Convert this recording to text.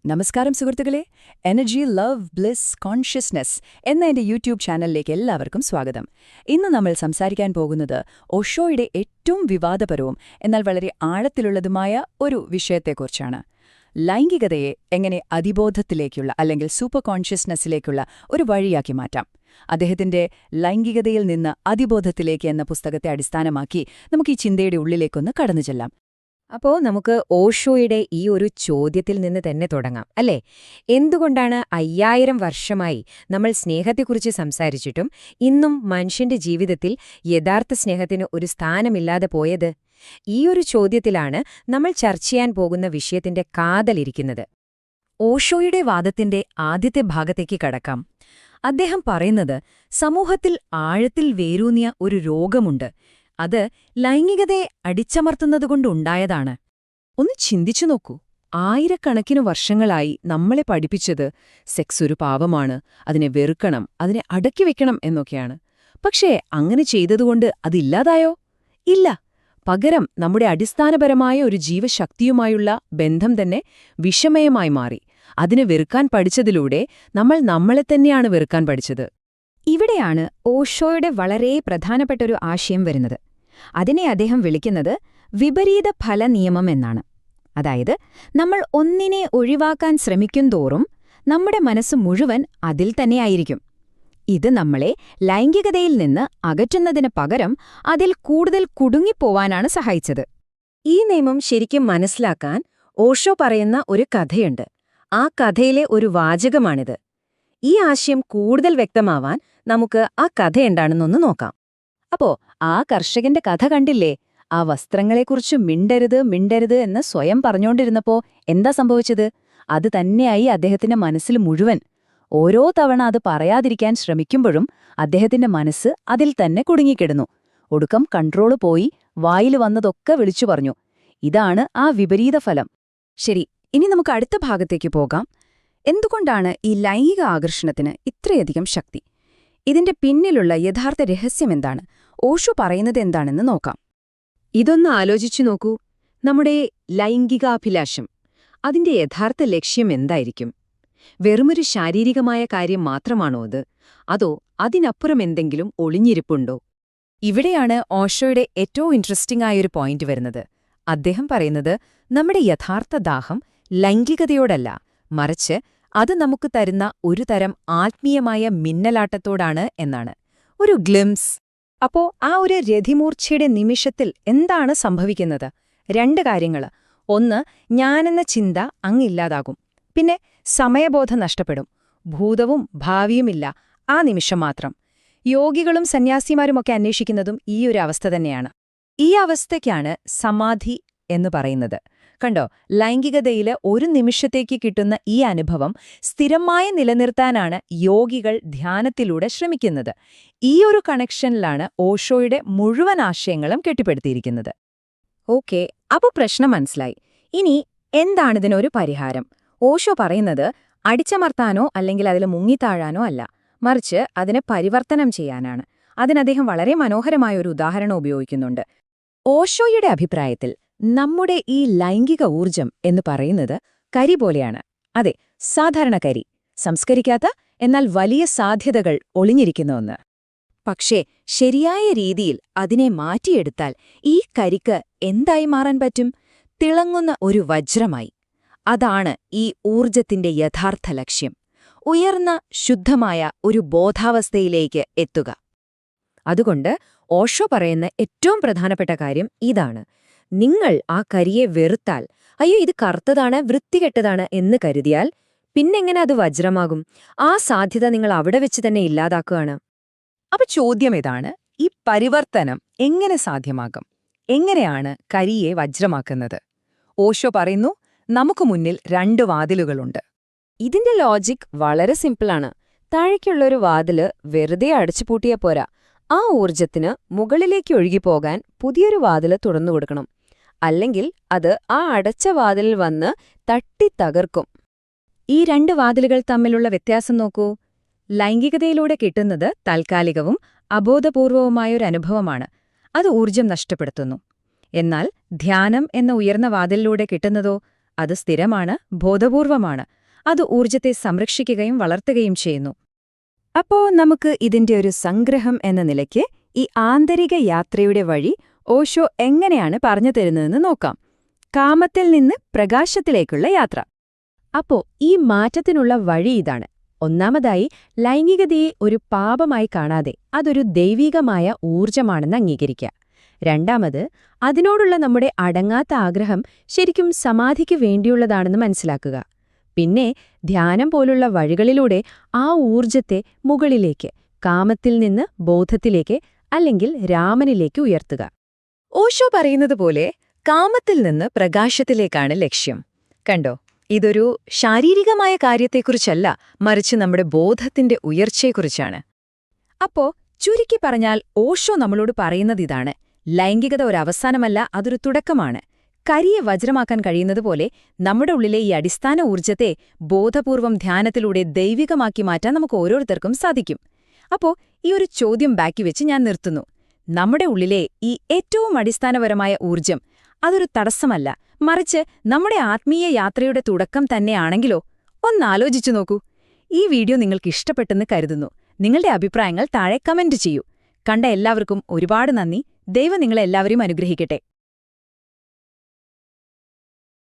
നമസ്കാരം സുഹൃത്തുക്കളെ, energy love bliss consciousness എന്ന എൻ്റെ യൂട്യൂബ് ചാനലിലേക്ക് എല്ലാവർക്കും സ്വാഗതം. ഇന്ന് നമ്മൾ സംസാരിക്കാൻ പോകുന്നത് ഓഷോയുടെ ഏറ്റവും വിവാദപരവും എന്നാൽ വളരെ ആഴത്തിലുള്ളതുമായ ഒരു വിഷയത്തെക്കുറിച്ചാണ്. ലൈംഗികതയെ എങ്ങനെ അതിബോധത്തിലേക്കുള്ള അല്ലെങ്കിൽ സൂപ്പർ കോൺഷ്യസ്നെസ്സിലേക്കുള്ള ഒരു വഴിയാക്കി മാറ്റാം. അദ്ദേഹത്തിന്റെ ലൈംഗികതയിൽ നിന്ന് അതിബോധത്തിലേക്ക് എന്ന പുസ്തകത്തെ അടിസ്ഥാനമാക്കി നമുക്ക് ഈ ചിന്തയുടെ ഉള്ളിലേക്കൊന്ന് കടന്നു ചെല്ലാം. അപ്പോൾ നമുക്ക് ഓഷോയുടെ ഈ ഒരു ചോദ്യത്തിൽ നിന്ന് തന്നെ തുടങ്ങാം, അല്ലേ? എന്തുകൊണ്ടാണ് 5000 വർഷമായി നമ്മൾ സ്നേഹത്തെക്കുറിച്ച് സംസാരിച്ചിട്ടും ഇന്നും മനുഷ്യന്റെ ജീവിതത്തിൽ യഥാർത്ഥ സ്നേഹത്തിന് ഒരു സ്ഥാനമില്ലാതെ പോയത്? ഈ ഒരു ചോദ്യത്തിലാണ് നമ്മൾ ചർച്ച ചെയ്യാൻ പോകുന്ന വിഷയത്തിന്റെ കാതലിരിക്കുന്നത്. ഓഷോയുടെ വാദത്തിന്റെ ആദ്യത്തെ ഭാഗത്തേക്ക് കടക്കാം. അദ്ദേഹം പറയുന്നത് സമൂഹത്തിൽ ആഴത്തിൽ വേരൂന്നിയ ഒരു രോഗമുണ്ട്. അത് ലൈംഗികതയെ അടിച്ചമർത്തുന്നതുകൊണ്ടുണ്ടായതാണ്. ഒന്ന് ചിന്തിച്ചു നോക്കൂ. ആയിരക്കണക്കിന് വർഷങ്ങളായി നമ്മളെ പഠിപ്പിച്ചത് സെക്സ് ഒരു പാവമാണ്, അതിനെ വെറുക്കണം, അതിനെ അടക്കിവെക്കണം എന്നൊക്കെയാണ്. പക്ഷേ അങ്ങനെ ചെയ്തതുകൊണ്ട് അതില്ലാതായോ? ഇല്ല. പകരം നമ്മുടെ അടിസ്ഥാനപരമായ ഒരു ജീവശക്തിയുമായുള്ള ബന്ധം തന്നെ വിഷമയമായി മാറി. അതിനെ വെറുക്കാൻ പഠിച്ചതിലൂടെ നമ്മൾ നമ്മളെ തന്നെയാണ് വെറുക്കാൻ പഠിച്ചത്. ഇവിടെയാണ് ഓഷോയുടെ വളരെ പ്രധാനപ്പെട്ടൊരു ആശയം വരുന്നത്. അതിനെ അദ്ദേഹം വിളിക്കുന്നത് വിപരീത ഫല നിയമം എന്നാണ്. അതായത്, നമ്മൾ ഒന്നിനെ ഒഴിവാക്കാൻ ശ്രമിക്കുന്തോറും നമ്മുടെ മനസ്സ് മുഴുവൻ അതിൽ തന്നെയായിരിക്കും. ഇത് നമ്മളെ ലൈംഗികതയിൽ നിന്ന് അകറ്റുന്നതിന് പകരം അതിൽ കൂടുതൽ കുടുങ്ങിപ്പോവാനാണ് സഹായിച്ചത്. ഈ നിയമം ശരിക്കും മനസ്സിലാക്കാൻ ഓഷോ പറയുന്ന ഒരു കഥയുണ്ട്. ആ കഥയിലെ ഒരു വാചകമാണിത്. ഈ ആശയം കൂടുതൽ വ്യക്തമാവാൻ നമുക്ക് ആ കഥ എന്താണെന്നൊന്ന് നോക്കാം. അപ്പോ ആ കർഷകന്റെ കഥ കണ്ടില്ലേ? ആ വസ്ത്രങ്ങളെക്കുറിച്ച് മിണ്ടരുത് എന്ന് സ്വയം പറഞ്ഞുകൊണ്ടിരുന്നപ്പോ എന്താ സംഭവിച്ചത്? അത് തന്നെയായി അദ്ദേഹത്തിന്റെ മനസ്സിൽ മുഴുവൻ. ഓരോ തവണ അത് പറയാതിരിക്കാൻ ശ്രമിക്കുമ്പോഴും അദ്ദേഹത്തിന്റെ മനസ്സ് അതിൽ തന്നെ കുടുങ്ങിക്കിടുന്നു. ഒടുക്കം കൺട്രോള് പോയി വായിൽ വന്നതൊക്കെ വിളിച്ചു പറഞ്ഞു. ഇതാണ് ആ വിപരീത ഫലം. ശരി, ഇനി നമുക്ക് അടുത്ത ഭാഗത്തേക്ക് പോകാം. എന്തുകൊണ്ടാണ് ഈ ലൈംഗിക ആകർഷണത്തിന് ഇത്രയധികം ശക്തി? ഇതിന്റെ പിന്നിലുള്ള യഥാർത്ഥ രഹസ്യമെന്താണ്? ഓഷോ പറയുന്നത് എന്താണെന്ന് നോക്കാം. ഇതൊന്ന് ആലോചിച്ചു നോക്കൂ. നമ്മുടെ ലൈംഗികാഭിലാഷം, അതിന്റെ യഥാർത്ഥ ലക്ഷ്യം എന്തായിരിക്കും? വെറുമൊരു ശാരീരികമായ കാര്യം മാത്രമാണോ അത്? അതോ അതിനപ്പുറം എന്തെങ്കിലും ഒളിഞ്ഞിരിപ്പുണ്ടോ? ഇവിടെയാണ് ഓഷോയുടെ ഏറ്റവും ഇൻട്രസ്റ്റിംഗ് ആയൊരു പോയിന്റ് വരുന്നത്. അദ്ദേഹം പറയുന്നത് നമ്മുടെ യഥാർത്ഥ ദാഹം ലൈംഗികതയോടല്ല, മറിച്ച് അത് നമുക്ക് തരുന്ന ഒരു തരം ആത്മീയമായ മിന്നലാട്ടത്തോടാണ് എന്നാണ്. ഒരു ഗ്ലിംസ്. അപ്പോ ആ ഒരു രതിമൂർച്ഛയുടെ നിമിഷത്തിൽ എന്താണ് സംഭവിക്കുന്നത്? 2 കാര്യങ്ങൾ. ഒന്ന്, ഞാനെന്ന ചിന്ത അങ്ങില്ലാതാകും. പിന്നെ സമയബോധം നഷ്ടപ്പെടും. ഭൂതവും ഭാവിയുമില്ല, ആ നിമിഷം മാത്രം. യോഗികളും സന്യാസിമാരുമൊക്കെ അന്വേഷിക്കുന്നതും ഈ ഒരു അവസ്ഥ തന്നെയാണ്. ഈ അവസ്ഥയ്ക്കാണ് സമാധി എന്ന് പറയുന്നത്. കണ്ടോ, ലൈംഗികതയില് ഒരു നിമിഷത്തേക്ക് കിട്ടുന്ന ഈ അനുഭവം സ്ഥിരമായി നിലനിർത്താനാണ് യോഗികൾ ധ്യാനത്തിലൂടെ ശ്രമിക്കുന്നത്. ഈ ഒരു കണക്ഷനിലാണ് ഓഷോയുടെ മുഴുവൻ ആശയങ്ങളും കെട്ടിപ്പടുത്തിയിരിക്കുന്നത്. ഓക്കെ, അപ്പൊ പ്രശ്നം മനസ്സിലായി. ഇനി എന്താണിതിനൊരു പരിഹാരം? ഓഷോ പറയുന്നത് അടിച്ചമർത്താനോ അല്ലെങ്കിൽ അതിൽ മുങ്ങിത്താഴാനോ അല്ല, മറിച്ച് അതിനെ പരിവർത്തനം ചെയ്യാനാണ്. അതിനദ്ദേഹം വളരെ മനോഹരമായ ഒരു ഉദാഹരണം ഉപയോഗിക്കുന്നുണ്ട്. ഓഷോയുടെ അഭിപ്രായത്തിൽ നമ്മുടെ ഈ ലൈംഗിക ഊർജം എന്ന് പറയുന്നത് കരി പോലെയാണ്. അതെ, സാധാരണ കരി, സംസ്കരിക്കാത്ത എന്നാൽ വലിയ സാധ്യതകൾ ഒളിഞ്ഞിരിക്കുന്ന ഒന്ന്. പക്ഷേ ശരിയായ രീതിയിൽ അതിനെ മാറ്റിയെടുത്താൽ ഈ കരിക്ക് എന്തായി മാറാൻ പറ്റും? തിളങ്ങുന്ന ഒരു വജ്രമായി. അതാണ് ഈ ഊർജത്തിന്റെ യഥാർത്ഥ ലക്ഷ്യം. ഉയർന്ന ശുദ്ധമായ ഒരു ബോധാവസ്ഥയിലേക്ക് എത്തുക. അതുകൊണ്ട് ഓഷോ പറയുന്ന ഏറ്റവും പ്രധാനപ്പെട്ട കാര്യം ഇതാണ്. നിങ്ങൾ ആ കരിയെ വെറുത്താൽ, അയ്യോ ഇത് കറുത്തതാണ്, വൃത്തികെട്ടതാണ് എന്ന് കരുതിയാൽ പിന്നെങ്ങനെ അത് വജ്രമാകും? ആ സാധ്യത നിങ്ങൾ അവിടെ വെച്ച് തന്നെ ഇല്ലാതാക്കുകയാണ്. അപ്പൊ ചോദ്യം ഇതാണ്, ഈ പരിവർത്തനം എങ്ങനെ സാധ്യമാകും? എങ്ങനെയാണ് കരിയെ വജ്രമാക്കുന്നത്? ഓഷോ പറയുന്നു, നമുക്ക് മുന്നിൽ 2 വാതിലുകളുണ്ട്. ഇതിന്റെ ലോജിക് വളരെ സിമ്പിളാണ്. താഴേക്കുള്ളൊരു വാതില് വെറുതെ അടച്ചുപൂട്ടിയാ പോരാ. ആ ഊർജത്തിന് മുകളിലേക്ക് ഒഴുകിപ്പോകാൻ പുതിയൊരു വാതില് തുറന്നുകൊടുക്കണം. അല്ലെങ്കിൽ അത് ആ അടച്ച വാതിലിൽ വന്ന് തട്ടി തകർക്കും. ഈ 2 വാതിലുകൾ തമ്മിലുള്ള വ്യത്യാസം നോക്കൂ. ലൈംഗികതയിലൂടെ കിട്ടുന്നത് താൽക്കാലികവും അബോധപൂർവവുമായൊരനുഭവമാണ്. അത് ഊർജം നഷ്ടപ്പെടുത്തുന്നു. എന്നാൽ ധ്യാനം എന്ന ഉയർന്ന വാതിലിലൂടെ കിട്ടുന്നതോ അത് സ്ഥിരമാണ്, ബോധപൂർവമാണ്. അത് ഊർജത്തെ സംരക്ഷിക്കുകയും വളർത്തുകയും ചെയ്യുന്നു. അപ്പോ നമുക്ക് ഇതിന്റെ ഒരു സംഗ്രഹം എന്ന നിലയ്ക്ക് ഈ ആന്തരിക യാത്രയുടെ വഴി ഓഷോ എങ്ങനെയാണ് പറഞ്ഞു തരുന്നതെന്ന് നോക്കാം. കാമത്തിൽ നിന്ന് പ്രകാശത്തിലേക്കുള്ള യാത്ര. അപ്പോ ഈ മാറ്റത്തിനുള്ള വഴി ഇതാണ്. ഒന്നാമതായി, ലൈംഗികതയെ ഒരു പാപമായി കാണാതെ അതൊരു ദൈവികമായ ഊർജമാണെന്ന് അംഗീകരിക്കുക. രണ്ടാമത്, അതിനോടുള്ള നമ്മുടെ അടങ്ങാത്ത ആഗ്രഹം ശരിക്കും സമാധിക്ക് വേണ്ടിയുള്ളതാണെന്ന് മനസ്സിലാക്കുക. പിന്നെ ധ്യാനം പോലുള്ള വഴികളിലൂടെ ആ ഊർജത്തെ മുകളിലേക്ക്, കാമത്തിൽ നിന്ന് ബോധത്തിലേക്ക് അല്ലെങ്കിൽ രാമനിലേക്ക് ഉയർത്തുക. ഓഷോ പറയുന്നത് പോലെ കാമത്തിൽ നിന്ന് പ്രകാശത്തിലേക്കാണ് ലക്ഷ്യം. കണ്ടോ, ഇതൊരു ശാരീരികമായ കാര്യത്തെക്കുറിച്ചല്ല, മറിച്ച് നമ്മുടെ ബോധത്തിന്റെ ഉയർച്ചയെക്കുറിച്ചാണ്. അപ്പോ ചുരുക്കി പറഞ്ഞാൽ ഓഷോ നമ്മളോട് പറയുന്നതിതാണ്: ലൈംഗികത ഒരു അവസാനമല്ല, അതൊരു തുടക്കമാണ്. കരിയെ വജ്രമാക്കാൻ കഴിയുന്നതുപോലെ നമ്മുടെ ഉള്ളിലെ ഈ അടിസ്ഥാന ഊർജ്ജത്തെ ബോധപൂർവം ധ്യാനത്തിലൂടെ ദൈവികമാക്കി മാറ്റാൻ നമുക്ക് ഓരോരുത്തർക്കും സാധിക്കും. അപ്പോ ഈ ഒരു ചോദ്യം ബാക്കി വെച്ച് ഞാൻ നിർത്തുന്നു. നമ്മുടെ ഉള്ളിലെ ഈ ഏറ്റവും അടിസ്ഥാനപരമായ ഊർജ്ജം അതൊരു തടസ്സമല്ല, മറിച്ച് നമ്മുടെ ആത്മീയ യാത്രയുടെ തുടക്കം തന്നെയാണെങ്കിലോ? ഒന്നാലോചിച്ചു നോക്കൂ. ഈ വീഡിയോ നിങ്ങൾക്ക് ഇഷ്ടപ്പെട്ടെന്ന് കരുതുന്നു. നിങ്ങളുടെ അഭിപ്രായങ്ങൾ താഴെ കമന്റ് ചെയ്യൂ. കണ്ട എല്ലാവർക്കും ഒരുപാട് നന്ദി. ദൈവം നിങ്ങളെല്ലാവരെയും അനുഗ്രഹിക്കട്ടെ.